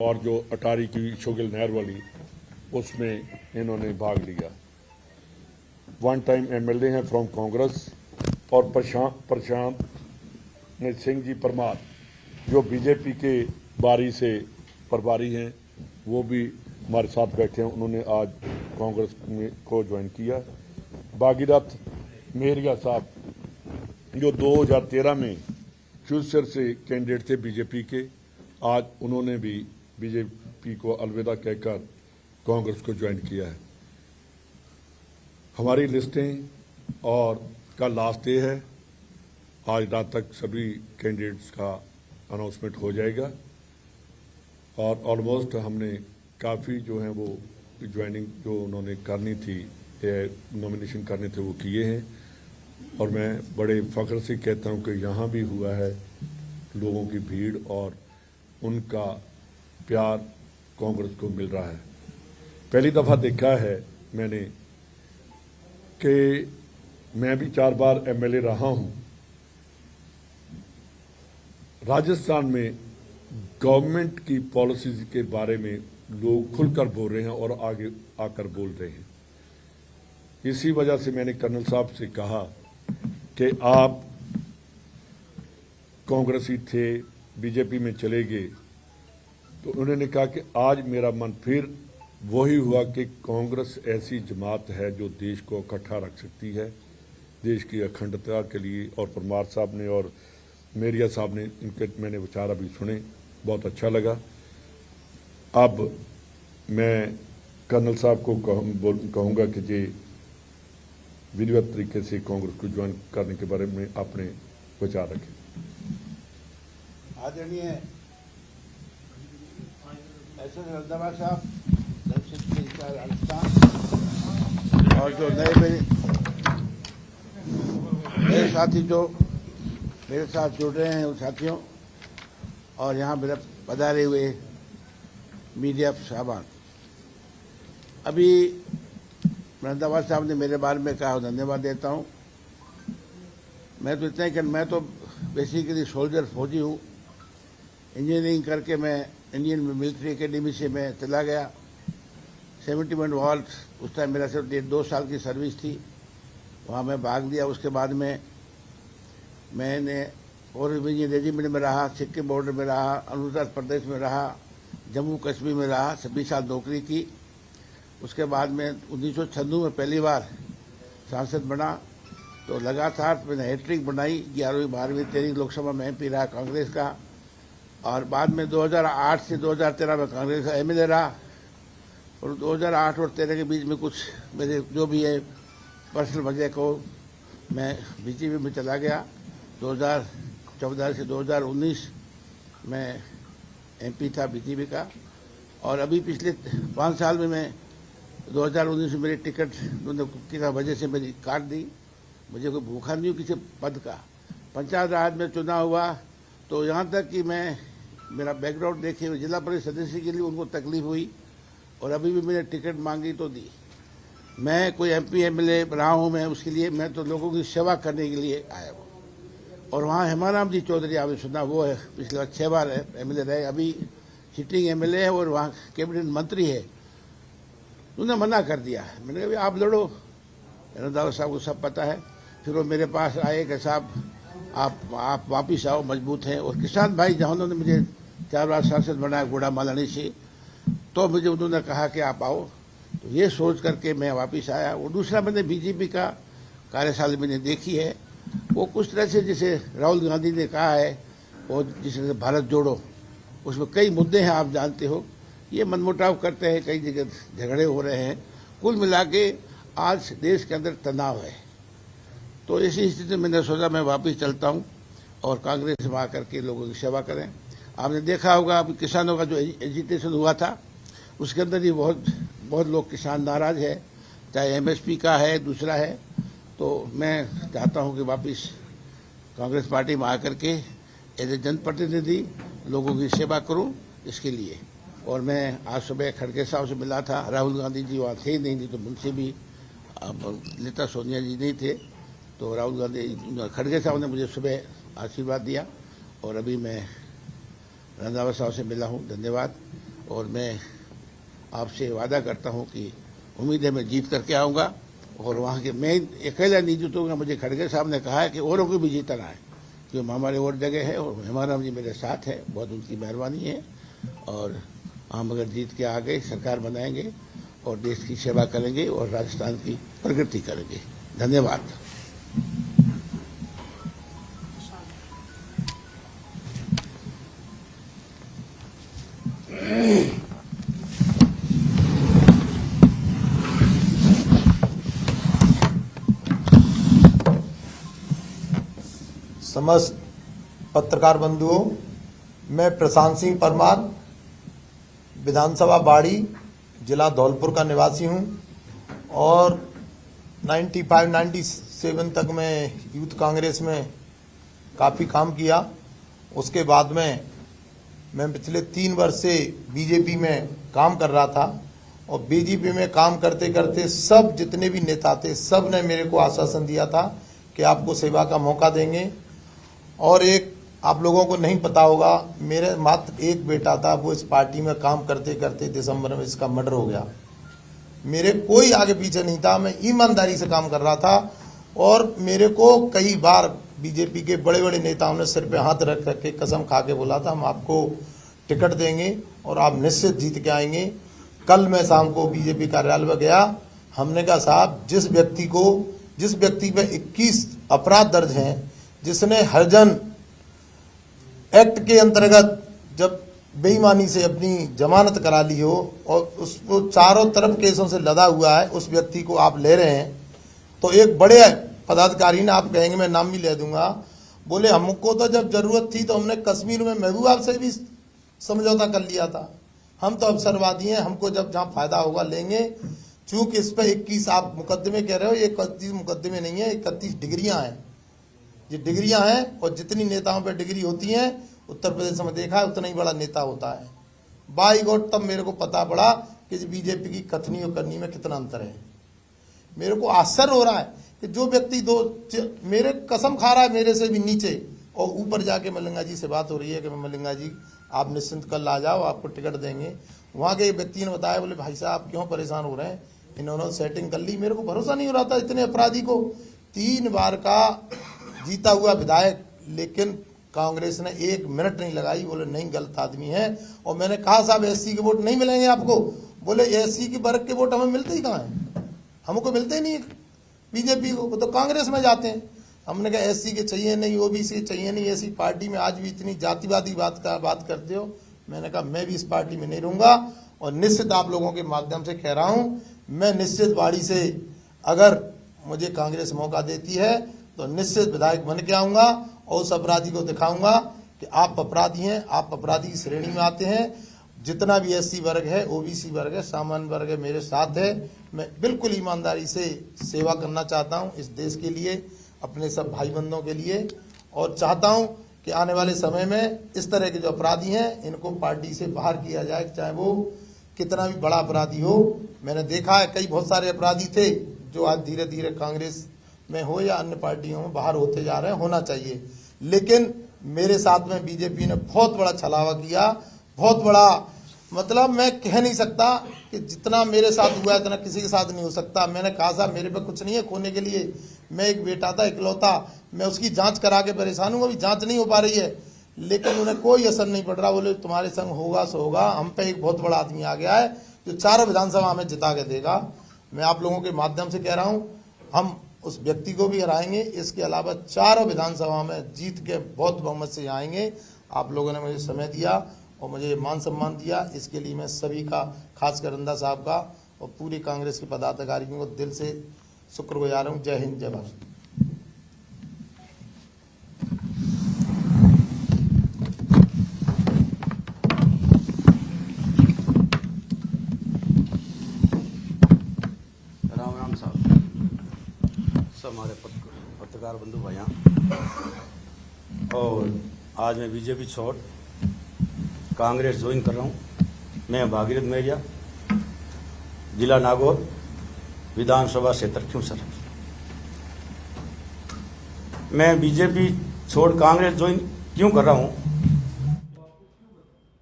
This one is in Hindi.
और जो अटारी की शोगिल नहर वाली उसमें इन्होंने भाग लिया। वन टाइम एमएलए हैं फ्रॉम कांग्रेस। और प्रशांत सिंह जी परमार जो बीजेपी के बारी से प्रभारी हैं, वो भी हमारे साथ बैठे हैं। उन्होंने आज कांग्रेस में को ज्वाइन किया। भागीरथ मेहरिया साहब जो 2013 में फ्यूचर से कैंडिडेट थे बीजेपी के, आज उन्होंने भी बीजेपी को अलविदा कहकर कांग्रेस को ज्वाइन किया है। हमारी लिस्टें और का लास्ट डे है। आज रात तक सभी कैंडिडेट्स का अनाउंसमेंट हो जाएगा और ऑलमोस्ट हमने काफ़ी जो हैं वो ज्वाइनिंग जो उन्होंने करनी थी, नॉमिनेशन करने थे, वो किए हैं। और मैं बड़े फ़ख्र से कहता हूं कि यहाँ भी हुआ है। लोगों की भीड़ और उनका प्यार कांग्रेस को मिल रहा है। पहली दफ़ा देखा है मैंने कि मैं भी 4 बार एमएलए रहा हूं। राजस्थान में गवर्नमेंट की पॉलिसीज के बारे में लोग खुलकर बोल रहे हैं और आगे आकर बोल रहे हैं। इसी वजह से मैंने कर्नल साहब से कहा कि आप कांग्रेसी थे, बीजेपी में चले गए, तो उन्होंने कहा कि आज मेरा मन फिर वही हुआ कि कांग्रेस ऐसी जमात है जो देश को इकट्ठा रख सकती है, देश की अखंडता के लिए। और परमार साहब ने और मेरिया साहब ने इनके मैंने विचार अभी सुने, बहुत अच्छा लगा। अब मैं कर्नल साहब को कहूँगा कि जी विधिवत तरीके से कांग्रेस को ज्वाइन करने के बारे में अपने विचार रखें। आदरणीय एसएस रंधावा साहब, राजस्थान, और जो नए साथी जो मेरे साथ जुड़ रहे हैं उन साथियों, और यहाँ मेरे पधारे हुए मीडिया साहबान। अभी रंधावा साहब ने मेरे बारे में कहा, धन्यवाद देता हूँ। मैं तो इतना ही कि मैं तो बेसिकली सोल्जर फौजी हूँ। इंजीनियरिंग करके मैं इंडियन मिलिट्री एकेडमी से मैं चला गया। 71 वॉर उस टाइम मेरा सिर्फ 2 साल की सर्विस थी, वहाँ मैं भाग लिया। उसके बाद में मैंने और रेजिमेंट में रहा, सिक्किम बॉर्डर में रहा, अरुणाचल प्रदेश में रहा, जम्मू कश्मीर में रहा, 26 साल नौकरी की। उसके बाद में 1996 में पहली बार सांसद बना, तो लगातार मैंने हैट्रिक बनाई। 11वीं 12वीं 13 लोकसभा में एमपी रहा कांग्रेस का। और बाद में 2008 से 2013 में कांग्रेस का एमएलए रहा। और 2008 और 13 के बीच में कुछ मेरे जो भी है पर्सनल वजह को मैं बीजेपी में चला गया। 2014 से 2019 मैं एमपी था बीजेपी का। और अभी पिछले 5 साल में मैं 2019 में मेरी टिकट किसी वजह से मेरी काट दी। मुझे कोई भूखा नहीं हूँ किसी पद का। पंचायत राज में चुनाव हुआ तो यहाँ तक कि मेरा बैकग्राउंड देखे हुए जिला परिषद सदस्य के लिए उनको तकलीफ हुई, और अभी भी मैंने टिकट मांगी तो दी। मैं कोई एमपी एमएलए रहा हूँ, मैं उसके लिए मैं तो लोगों की सेवा करने के लिए आया हूँ। और वहाँ हेमाराम जी चौधरी आपने सुना, वो है पिछले 6 बार एमएलए रहे, अभी सिटिंग एमएलए है और वहाँ कैबिनेट मंत्री है। उन्होंने मना कर दिया। मैंने कहा आप लड़ो, रंधावा साहब को सब पता है। फिर वो मेरे पास आए कि साहब आप वापिस आओ, मजबूत हैं। और किसान भाई जहाँ उन्होंने मुझे 4 बार सांसद बनाया गोड़ा मालानी से, तो मुझे उन्होंने कहा कि आप आओ। तो ये सोच करके मैं वापस आया। और दूसरा मैंने बीजेपी का कार्यशाला मैंने देखी है, वो कुछ तरह से जैसे राहुल गांधी ने कहा है, और जिसे भारत जोड़ो, उसमें कई मुद्दे हैं, आप जानते हो। ये मनमुटाव करते हैं, कई जगह झगड़े हो रहे हैं। कुल मिला के आज देश के अंदर तनाव है। तो इसी स्थिति में मैंने सोचा मैं वापस चलता हूं और कांग्रेस में आकर के लोगों की सेवा करें। आपने देखा होगा अभी किसानों का जो एजिटेशन हुआ था, उसके अंदर ही बहुत लोग किसान नाराज है, चाहे एमएसपी का है, दूसरा है। तो मैं चाहता हूं कि वापस कांग्रेस पार्टी में आकर के एज ए जनप्रतिनिधि लोगों की सेवा करूं, इसके लिए। और मैं आज सुबह खड़गे साहब से मिला था। राहुल गांधी जी वहाँ थे नहीं तो मुझसे भी लता सोनिया जी नहीं थे, तो राहुल गांधी खड़गे साहब ने मुझे सुबह आशीर्वाद दिया। और अभी मैं रंधावा साहब से मिला हूँ, धन्यवाद। और मैं आपसे वादा करता हूं कि उम्मीद है मैं जीत करके आऊंगा और वहां के मैं अकेला नहीं जीतूंगा। मुझे खड़गे साहब ने कहा है कि औरों को भी जीतना है, क्योंकि हमारे और जगह है और मेहमान जी मेरे साथ है, बहुत उनकी मेहरबानी है। और हम अगर जीत के आ गए सरकार बनाएंगे और देश की सेवा करेंगे और राजस्थान की प्रगति करेंगे। धन्यवाद। समस्त पत्रकार बंधुओं, मैं प्रशांत सिंह परमार विधानसभा बाड़ी जिला धौलपुर का निवासी हूं और 95-97 तक मैं यूथ कांग्रेस में काफ़ी काम किया। उसके बाद में मैं पिछले 3 वर्ष से बीजेपी में काम कर रहा था और बीजेपी में काम करते करते सब जितने भी नेता थे सब ने मेरे को आश्वासन दिया था कि आपको सेवा का मौका देंगे। और एक आप लोगों को नहीं पता होगा, मेरे मात्र एक बेटा था, वो इस पार्टी में काम करते करते दिसंबर में इसका मर्डर हो गया। मेरे कोई आगे पीछे नहीं था, मैं ईमानदारी से काम कर रहा था और मेरे को कई बार बीजेपी के बड़े बड़े नेताओं ने सिर पे हाथ रख के कसम खा के बोला था हम आपको टिकट देंगे और आप निश्चित जीत के आएंगे। कल मैं शाम को बीजेपी कार्यालय में गया, हमने कहा साहब जिस व्यक्ति पे 21 अपराध दर्ज हैं, जिसने हरिजन एक्ट के अंतर्गत जब बेईमानी से अपनी जमानत करा ली हो और उसको चारों तरफ केसों से लदा हुआ है, उस व्यक्ति को आप ले रहे हैं। तो एक बड़े पदाधिकारी ने, आप कहेंगे मैं नाम भी ले दूंगा, बोले हमको तो जब जरूरत थी तो हमने कश्मीर में महबूबा से भी समझौता कर लिया था, हम तो अवसरवादी हैं, हमको जब जहां फायदा होगा लेंगे। चूंकि इस पर 21 आप मुकदमे कह रहे हो, ये 31 मुकदमे नहीं है, 31 डिग्रियां हैं। ये डिग्रियां हैं और जितनी नेताओं पे डिग्री होती हैं उत्तर प्रदेश में देखा है उतना ही बड़ा नेता होता है। बाई गॉड तब मेरे को पता पड़ा कि बीजेपी की कथनी और करनी में कितना अंतर है। मेरे को आश्चर्य हो रहा है कि जो व्यक्ति मेरे कसम खा रहा है मेरे से भी नीचे, और ऊपर जाके मलिंगा जी से बात हो रही है कि मलिंगा जी आप निश्चिंत कल आ जाओ, आपको टिकट देंगे। वहां के व्यक्ति ने बताया, बोले भाई साहब आप क्यों परेशान हो रहे हैं, इन्होंने सेटिंग कर ली। मेरे को भरोसा नहीं हो रहा था इतने अपराधी को, 3 बार का जीता हुआ विधायक, लेकिन कांग्रेस ने 1 मिनट नहीं लगाई। बोले नहीं गलत आदमी है। और मैंने कहा साहब एससी के वोट नहीं मिलेंगे आपको, बोले एससी के वर्ग के वोट हमें मिलते ही कहाँ हैं, हमको मिलते ही नहीं बीजेपी को, वो तो कांग्रेस में जाते हैं। हमने कहा एससी के चाहिए नहीं, ओबीसी के चाहिए नहीं, ऐसी पार्टी में आज भी इतनी जातिवादी बात करते हो। मैंने कहा मैं भी इस पार्टी में नहीं रहूंगा और निश्चित आप लोगों के माध्यम से कह रहा हूं, मैं निश्चित बाड़ी से अगर मुझे कांग्रेस मौका देती है तो निश्चित विधायक बन के आऊंगा और उस अपराधी को दिखाऊंगा कि आप अपराधी हैं, आप अपराधी की श्रेणी में आते हैं। जितना भी एससी वर्ग है, ओबीसी वर्ग है, सामान्य वर्ग है, मेरे साथ है। मैं बिल्कुल ईमानदारी से सेवा करना चाहता हूं इस देश के लिए, अपने सब भाई बंधों के लिए, और चाहता हूं कि आने वाले समय में इस तरह के जो अपराधी हैं इनको पार्टी से बाहर किया जाए, चाहे वो कितना भी बड़ा अपराधी हो। मैंने देखा है कई बहुत सारे अपराधी थे जो आज धीरे धीरे कांग्रेस में हो या अन्य पार्टियों में बाहर होते जा रहे हैं, होना चाहिए। लेकिन मेरे साथ में बीजेपी ने बहुत बड़ा छलावा किया, बहुत बड़ा, मतलब मैं कह नहीं सकता कि जितना मेरे साथ हुआ है इतना किसी के साथ नहीं हो सकता। मैंने कहा साहब मेरे पे कुछ नहीं है खोने के लिए, मैं एक बेटा था इकलौता, मैं उसकी जांच करा के परेशान हूँ, अभी जांच नहीं हो पा रही है, लेकिन उन्हें कोई असर नहीं पड़ रहा। बोले तुम्हारे संग होगा सो होगा, हम पे एक बहुत बड़ा आदमी आ गया है जो 4 विधानसभा में जिता के देगा। मैं आप लोगों के माध्यम से कह रहा हूँ, हम उस व्यक्ति को भी हराएंगे, इसके अलावा 4 विधानसभा में जीत के बहुत बहुमत से आएंगे। आप लोगों ने मुझे समय दिया और मुझे मान सम्मान दिया, इसके लिए मैं सभी का, खासकर अंदा साहब का और पूरी कांग्रेस के पदाधिकारियों को दिल से शुक्रगुजार हूँ। जय हिंद, जय भारत। राम राम साहब, सब हमारे पत्रकार बंधु भाइयाँ, और आज मैं बीजेपी छोड़ कांग्रेस ज्वाइन कर रहा हूँ। मैं भागीरथ मेरिया, जिला नागौर, विधानसभा क्षेत्र क्यूसर। मैं बीजेपी छोड़ कांग्रेस ज्वाइन क्यों कर रहा हूँ,